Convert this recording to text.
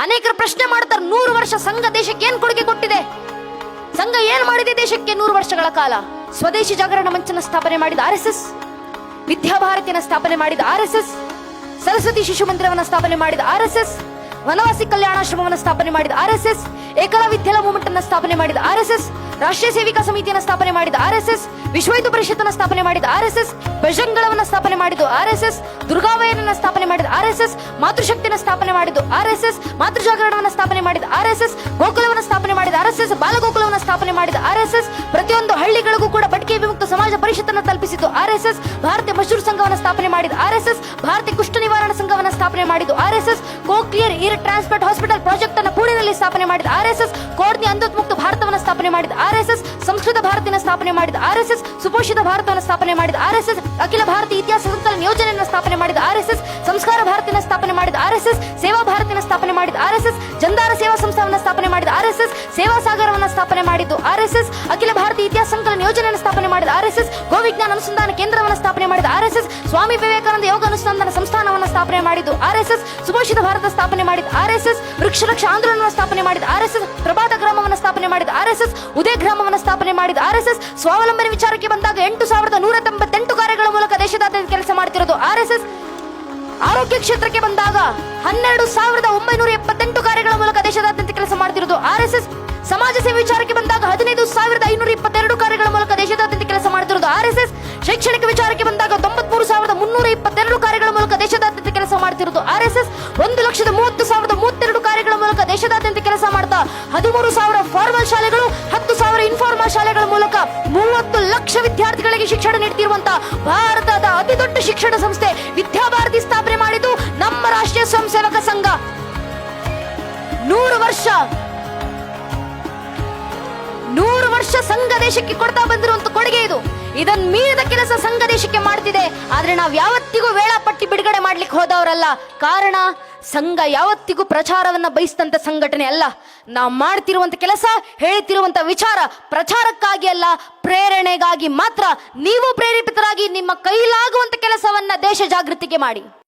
ಅನೇಕರು ಪ್ರಶ್ನೆ ಮಾಡ್ತಾರೆ, 100 ವರ್ಷ ಸಂಘ ದೇಶಕ್ಕೆ ಏನ್ ಕೊಡುಗೆ ಕೊಟ್ಟಿದೆ? ಸಂಘ ಏನ್ ಮಾಡಿದೆ ದೇಶಕ್ಕೆ 100 ವರ್ಷಗಳ ಕಾಲ? ಸ್ವದೇಶಿ ಜಾಗರಣ ಮಂಚನ ಸ್ಥಾಪನೆ ಮಾಡಿದ RSS, ವಿದ್ಯಾಭಾರತಿಯನ್ನು ಸ್ಥಾಪನೆ ಮಾಡಿದ RSS, ಸರಸ್ವತಿ ಶಿಶು ಮಂದಿರವನ್ನು ಸ್ಥಾಪನೆ ಮಾಡಿದ RSS, ವನವಾಸಿ ಕಲ್ಯಾಣಾಶ್ರಮವನ್ನು ಸ್ಥಾಪನೆ ಮಾಡಿದ RSS, ಏಕಲವ್ಯ ವಿದ್ಯಾಲಯ ಮೂವ್ಮೆಂಟ್ ಅನ್ನು ಸ್ಥಾಪನೆ ಮಾಡಿದ RSS, ರಾಷ್ಟ್ರೀಯ ಸೇವಿಕಾ ಸಮಿತಿಯನ್ನು ಸ್ಥಾಪನೆ ಮಾಡಿದ RSS, ವಿಶ್ವ ಹಿಂದೂ ಪರಿಷತ್ತನ್ನು ಸ್ಥಾಪನೆ ಮಾಡಿದ RSS, ಬಜರಂಗಳವನ್ನು ಸ್ಥಾಪನೆ ಮಾಡಿದ್ದು RSS, ದುರ್ಗಾವಯನನ್ನು ಸ್ಥಾಪನೆ ಮಾಡಿದ RSS, ಮಾತೃಶಕ್ತಿಯನ್ನು ಸ್ಥಾಪನೆ ಮಾಡಿದ್ದು RSS, ಮಾತೃ ಜಾಗರಣವನ್ನು ಸ್ಥಾಪನೆ ಮಾಡಿದ RSS, ಗೋಕುಲವನ್ನು ಸ್ಥಾಪನೆ ಮಾಡಿದ RSS, ಬಾಲಗೋಕುಲವನ್ನು ಸ್ಥಾಪನೆ ಮಾಡಿದ RSS, ಪ್ರತಿಯೊಂದು ಹಳ್ಳಿಗಳಿಗೂ ಕೂಡ ಬಟಕೆ ವಿಮುಕ್ತ ಸಮಾಜ ಪರಿಷತ್ತನ್ನು ತಲುಪಿಸಿದ್ದು RSS, ಭಾರತೀಯ ಮಜ್ದೂರ್ ಸಂಘವನ್ನು ಸ್ಥಾಪನೆ ಮಾಡಿದ RSS, ಭಾರತೀಯ ಕುಷ್ಠ ನಿವಾರಣಾ ಸಂಘವನ್ನು ಸ್ಥಾಪನೆ ಮಾಡಿದ್ದು RSS, cochlear ear transplant hospital project ಅನ್ನು ಪುಣೆಯಲ್ಲಿ ಸ್ಥಾಪನೆ ಮಾಡಿದ RSS, ಕೋಡ್ನಿ ಅಂಧತ್ವ ಭಾರತವನ್ನು ಸ್ಥಾಪನೆ ಮಾಡಿದ RSS, ಸಂಸ್ಕೃತ ಭಾರತಿಯನ್ನು ಸ್ಥಾಪನೆ ಮಾಡಿದ RSS, ಸುಪೋಷಿತ ಭಾರತವನ್ನು ಸ್ಥಾಪನೆ ಮಾಡಿದ RSS, ಅಖಿಲ ಭಾರತೀಯ ಇತಿಹಾಸ ಸಂಕಲನ ಯೋಜನೆಯನ್ನು ಸ್ಥಾಪನೆ ಮಾಡಿದ RSS, ಸಂಸ್ಕಾರ ಭಾರತಿಯನ್ನು ಸ್ಥಾಪನೆ ಮಾಡಿದ RSS, ಸೇವಾ ಭಾರತಿಯನ್ನು ಸ್ಥಾಪನೆ ಮಾಡಿದ RSS, ಜಂದಾರ ಸೇವಾ ಸಂಸ್ಥಾನವನ್ನು ಸ್ಥಾಪನೆ ಮಾಡಿದ RSS, ಸೇವಾ ಸಾಗರವನ್ನು ಸ್ಥಾಪನೆ ಮಾಡಿದ್ದು RSS, ಅಖಿಲ ಭಾರತೀಯ ಇತಿಹಾಸ ಸಂಕಲನ ಯೋಜನೆಯನ್ನು ಸ್ಥಾಪನೆ ಮಾಡಿದ RSS, ಗೋವಿಜ್ಞಾನ ಅನುಸಂಧಾನ ಕೇಂದ್ರವನ್ನು ಸ್ಥಾಪನೆ ಮಾಡಿದ RSS, ಸ್ವಾಮಿ ವಿವೇಕಾನಂದ ಯೋಗ ಅನುಸಂಧಾನ ಸಂಸ್ಥಾನವನ್ನು ಸ್ಥಾಪನೆ ಮಾಡಿದ್ದು RSS, ಸುಪೋಷಿತ ಭಾರತ ಸ್ಥಾಪನೆ ಮಾಡಿದ RSS, ವೃಕ್ಷರಕ್ಷ ಆಂದೋಲನವನ್ನು ಸ್ಥಾಪನೆ ಮಾಡಿದ RSS, ಪ್ರಭಾತ ಗ್ರಾಮವನ್ನು ಸ್ಥಾಪನೆ ಮಾಡಿದ RSS, ಉದಯ ಗ್ರಾಮವನ್ನು ಸ್ಥಾಪನೆ ಮಾಡಿದ RSS, ಸ್ವಾವಲಂಬನೆ ವಿಚಾರಕ್ಕೆ ಬಂದಾಗ 8198 ಕಾರ್ಯಗಳ ಮೂಲಕ ದೇಶದಾದ್ಯಂತ ಕೆಲಸ ಮಾಡುತ್ತಿರೋದು RSS, ಆರೋಗ್ಯ ಕ್ಷೇತ್ರಕ್ಕೆ ಬಂದಾಗ 12978 ಕಾರ್ಯಗಳ ಮೂಲಕ ದೇಶದಾದ್ಯಂತ ಕೆಲಸ ಮಾಡುತ್ತಿರೋದು RSS, ಸಮಾಜ ಸೇವೆ ವಿಚಾರಕ್ಕೆ ಬಂದಾಗ 15522 ಕಾರ್ಯಗಳ ಮೂಲಕ ದೇಶದಾದ್ಯಂತ ಕೆಲಸ ಮಾಡುತ್ತಿರೋದು RSS, ಶೈಕ್ಷಣಿಕ ವಿಚಾರಕ್ಕೆ ಬಂದಾಗ 93322 ಕಾರ್ಯಗಳ ಮೂಲಕ ದೇಶದಾದ್ಯಂತ ಕೆಲಸ ಮಾಡುತ್ತಿರುವುದು RSS, 1,30,32 ಕಾರ್ಯಗಳ ಮೂಲಕ ದೇಶದಾದ್ಯಂತ ಕೆಲಸ ಮಾಡ್ತಾ 13,000 ಫಾರ್ಮಲ್ ಶಾಲೆಗಳು, 10,000 ಇನ್ಫಾರ್ಮಲ್ ಶಾಲೆಗಳ ಮೂಲಕ 30 ಲಕ್ಷ ವಿದ್ಯಾರ್ಥಿಗಳಿಗೆ ಶಿಕ್ಷಣ ನೀಡುತ್ತಿರುವಂತಹ ಭಾರತದ ಅತಿ ದೊಡ್ಡ ಶಿಕ್ಷಣ ಸಂಸ್ಥೆ ವಿದ್ಯಾಭಾರತಿ ಸ್ಥಾಪನೆ ಮಾಡಿದ್ದು ನಮ್ಮ ರಾಷ್ಟ್ರೀಯ ಸ್ವಯಂ ಸೇವಕ ಸಂಘ. 100 ವರ್ಷ ಸಂಘ ದೇಶಕ್ಕೆ ಕೊಡ್ತಾ ಬಂದಿರುವಂತ ಕೊಡುಗೆ ಇದು. ಇದನ್ನ ಮೀರಿದ ಕೆಲಸ ಸಂಘ ದೇಶಕ್ಕೆ ಮಾಡ್ತಿದೆ. ಆದ್ರೆ ನಾವು ಯಾವತ್ತಿಗೂ ವೇಳಾಪಟ್ಟಿ ಬಿಡುಗಡೆ ಮಾಡ್ಲಿಕ್ಕೆ ಹೋದವರಲ್ಲ. ಕಾರಣ, ಸಂಘ ಯಾವತ್ತಿಗೂ ಪ್ರಚಾರವನ್ನ ಬಯಸಿದಂತ ಸಂಘಟನೆ ಅಲ್ಲ. ನಾವು ಮಾಡ್ತಿರುವಂತ ಕೆಲಸ, ಹೇಳ್ತಿರುವಂತ ವಿಚಾರ ಪ್ರಚಾರಕ್ಕಾಗಿ ಅಲ್ಲ, ಪ್ರೇರಣೆಗಾಗಿ ಮಾತ್ರ. ನೀವು ಪ್ರೇರೇಪಿತರಾಗಿ ನಿಮ್ಮ ಕೈಲಾಗುವಂತ ಕೆಲಸವನ್ನ ದೇಶ ಜಾಗೃತಿಗೆ ಮಾಡಿ.